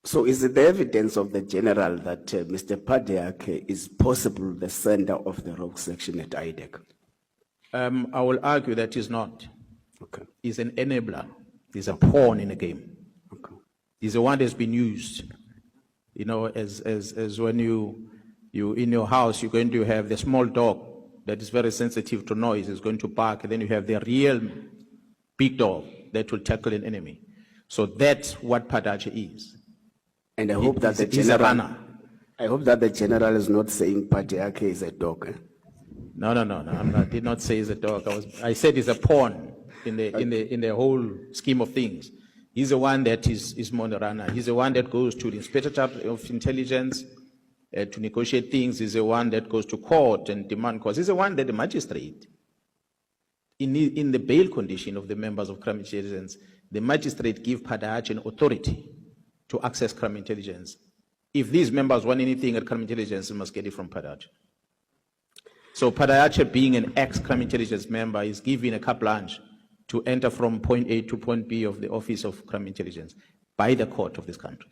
So is it the evidence of the general that Mr. Padeak is possible the sender of the rogue section at IDEC? I will argue that he's not. Okay, He's an enabler. He's a pawn in the game. okay. He's the one that's been used. You know, as when you in your house, you're going to have the small dog that is very sensitive to noise, is going to bark, and then you have the real big dog that will tackle an enemy. So that's what Padache is. And I hope that the He's a general, runner. I hope that the general is not saying Padeak is a dog. No, I did not say he's a dog. I said he's a pawn in the whole scheme of things. He's the one that is more the runner. He's the one that goes to the Inspector of Intelligence to negotiate things. He's the one that goes to court and demand cause. He's the one that the magistrate, in the bail condition of the members of crime intelligence, the magistrate give Padache an authority to access crime intelligence. If these members want anything at crime intelligence, they must get it from Padache. So Padache, being an ex-crime intelligence member, is given a carte blanche to enter from point A to point B of the Office of Crime Intelligence by the court of this country.